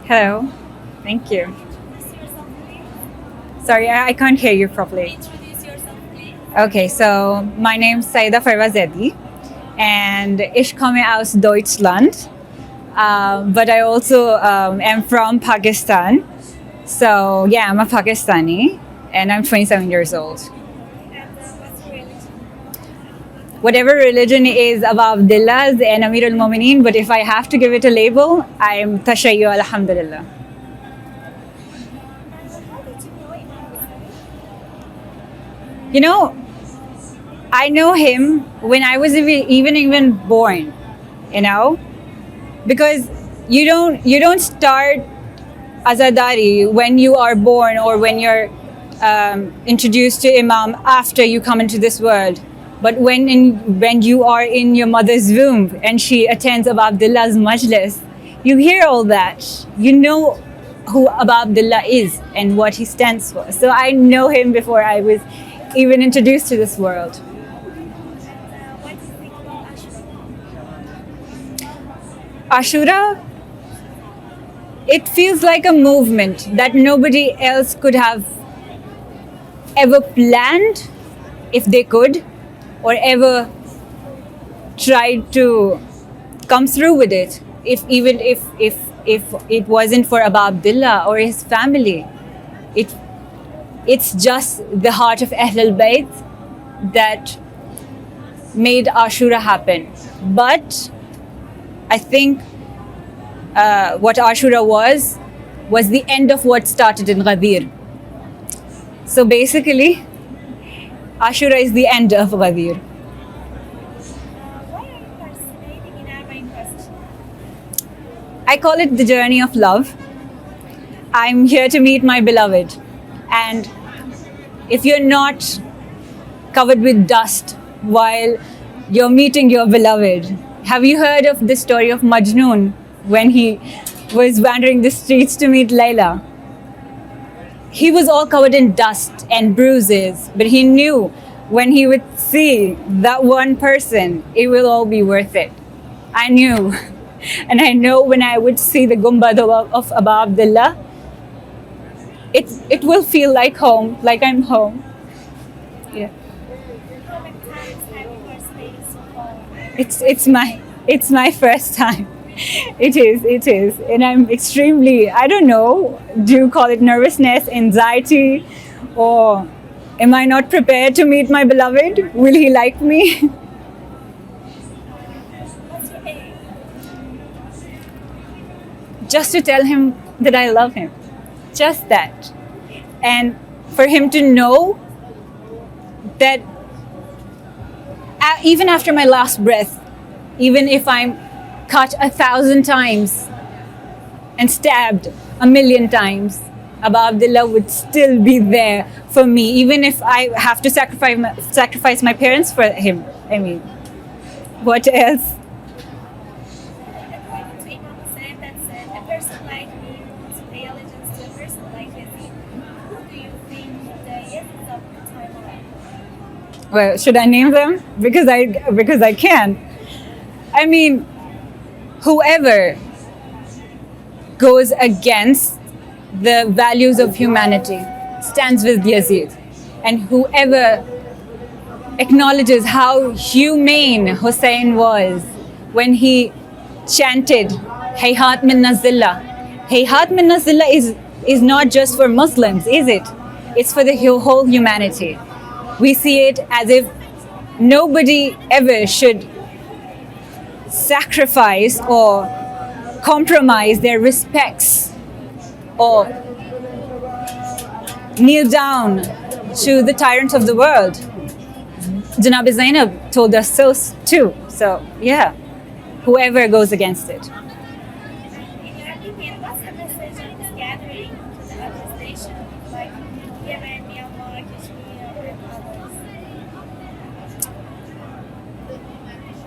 Hello. Thank you. Sorry, I can't hear you properly. Introduce yourself, please. Okay, so my name's Saida Farwazedi, and ich komme aus Deutschland, but I also am from Pakistan. So yeah, I'm a Pakistani, and I'm 27 years old. And what's your religion? Whatever religion is Aba Abdullah's and Amir al-Mu'mineen, but if I have to give it a label, I'm Tashayyu alhamdulillah. And how did you know Imam Hussein? You know, I know him when I was even born, you know, because you don't start Azadari when you are born or when you're introduced to Imam after you come into this world. But when you are in your mother's womb and she attends Aba Abdullah's majlis, you hear all that. You know who Aba Abdullah is and what he stands for. So I know him before I was even introduced to this world. And what do you think about Ashura? Ashura, it feels like a movement that nobody else could have ever planned if they could, or ever tried to come through with it. If it wasn't for Aba Abdullah or his family, it's just the heart of Ahlul Bayt that made Ashura happen. But I think what Ashura was the end of what started in Ghadir. So basically, Ashura is the end of Ghadir. Why are you participating in Arbaeen Fest? I call it the journey of love. I'm here to meet my beloved. And if you're not covered with dust while you're meeting your beloved, have you heard of the story of Majnun when he was wandering the streets to meet Layla? He was all covered in dust and bruises, but he knew when he would see that one person, it will all be worth it. I knew. And I know when I would see the Gumbad of Aba Abdullah, it will feel like home, like I'm home. Yeah. How many times have you participated so far? It's my first time. It is. And I'm extremely, I don't know, do you call it nervousness, anxiety, or am I not prepared to meet my beloved? Will he like me? What's your aim? Just to tell him that I love him. Just that. And for him to know that even after my last breath, even if I'm cut 1,000 times and stabbed 1,000,000 times, Aba Abdullah would still be there for me, even if I have to sacrifice my parents for him. I mean, what else? According to Imam Hussein, that said, a person like me wants to pay allegiance to a person like Yazid. Who do you think the Yazids of the time are? Well, should I name them? Because I can. I mean, whoever goes against the values of humanity stands with Yazid. And whoever acknowledges how humane Hussein was when he chanted Hayhat minna zillah. Hayhat minna zillah is not just for Muslims, is it? It's for the whole humanity. We see it as if nobody ever should sacrifice or compromise their respects or kneel down to the tyrant of the world. Janab Zainab told us so too. So yeah, whoever goes against it. In your opinion, what's the message of this gathering to the other stations like Yemen, Myanmar, Kashmir, and others?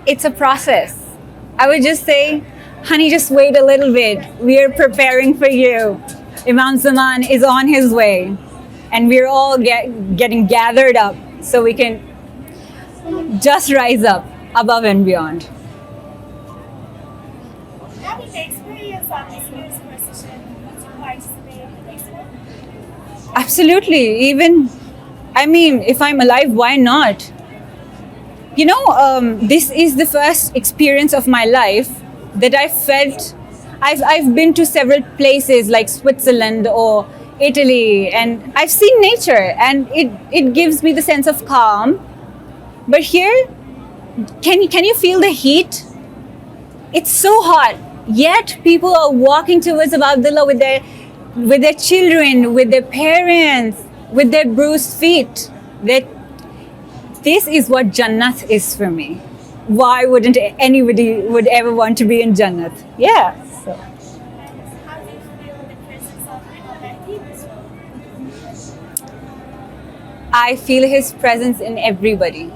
It's a process. I would just say, honey, just wait a little bit. We are preparing for you. Imam Zaman is on his way. And we're all getting gathered up so we can just rise up above and beyond. Having the experience of this year's procession, would you participate in the next one? Absolutely. Even, I mean, if I'm alive, why not? You know, this is the first experience of my life that I felt. I've been to several places like Switzerland or Italy, and I've seen nature, and it gives me the sense of calm. But here, can you feel the heat? It's so hot, yet people are walking towards Abdullah with their children, with their parents, with their bruised feet. This is what Jannat is for me. Why wouldn't anybody would ever want to be in Jannat? Yeah. So. And how do you feel the presence of Imam Mahdi in this world? I feel his presence in everybody.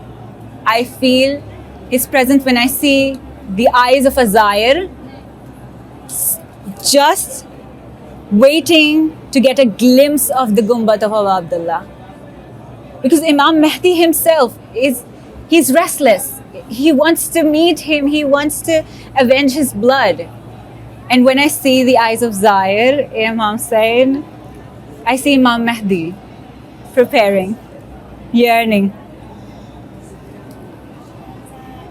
I feel his presence when I see the eyes of a Zair just waiting to get a glimpse of the Gumbat of Abdullah. Because Imam Mahdi himself he's restless. He wants to meet him. He wants to avenge his blood. And when I see the eyes of Zair, Imam Hussain, I see Imam Mahdi preparing, yearning.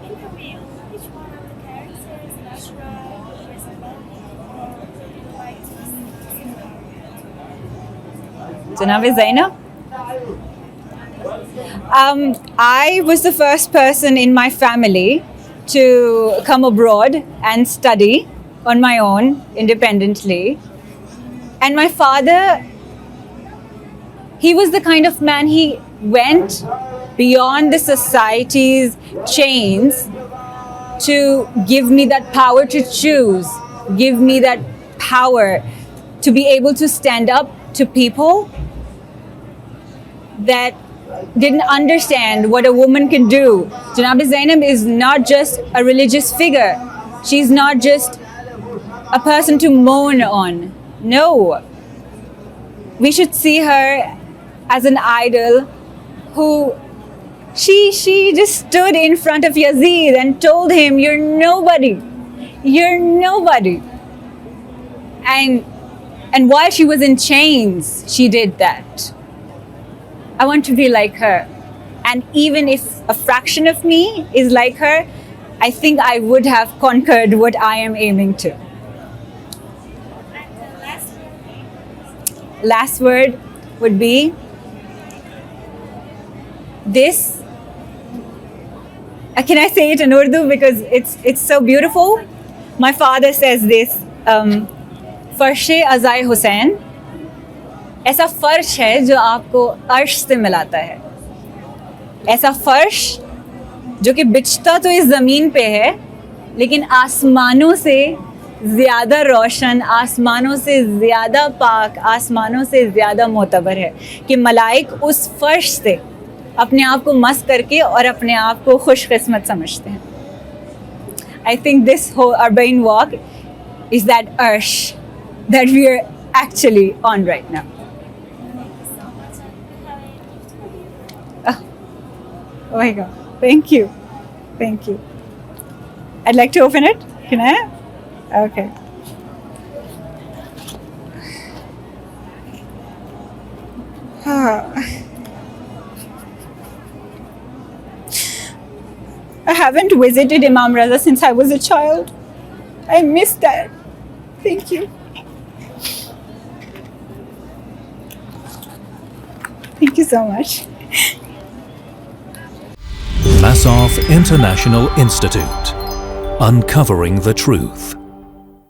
In the real, which one of the characters in Ashura resemble or would you like to see? Janab Zainab? I was the first person in my family to come abroad and study on my own independently. And my father, he was the kind of man, he went beyond the society's chains to give me that power to choose, give me that power to be able to stand up to people that didn't understand what a woman can do. Janab Zainab is not just a religious figure. She's not just a person to moan on. No. We should see her as an idol who she just stood in front of Yazid and told him, "You're nobody. You're nobody." And while she was in chains, she did that. I want to be like her. And even if a fraction of me is like her, I think I would have conquered what I am aiming to. And the last one, Last word would be this. Can I say it in Urdu because it's so beautiful? My father says this. Farshe Azai Hussain. ऐसा फर्श है जो आपको अर्श से मिलाता है. ऐसा फर्श जो कि बिछता तो इस ज़मीन पे है लेकिन आसमानों से ज़्यादा रोशन, आसमानों से ज़्यादा पाक, आसमानों से ज़्यादा मोतबर है कि मलाइक उस फर्श से अपने आप को मस्त करके और अपने आप को खुशकिस्मत समझते हैं. I think this whole Arbaeen walk is that arsh that we are actually on right now. Oh my God. Thank you. Thank you. I'd like to open it. Can I? Okay. I haven't visited Imam Raza since I was a child. I miss that. Thank you. Thank you so much. Masaf International Institute. Uncovering the truth.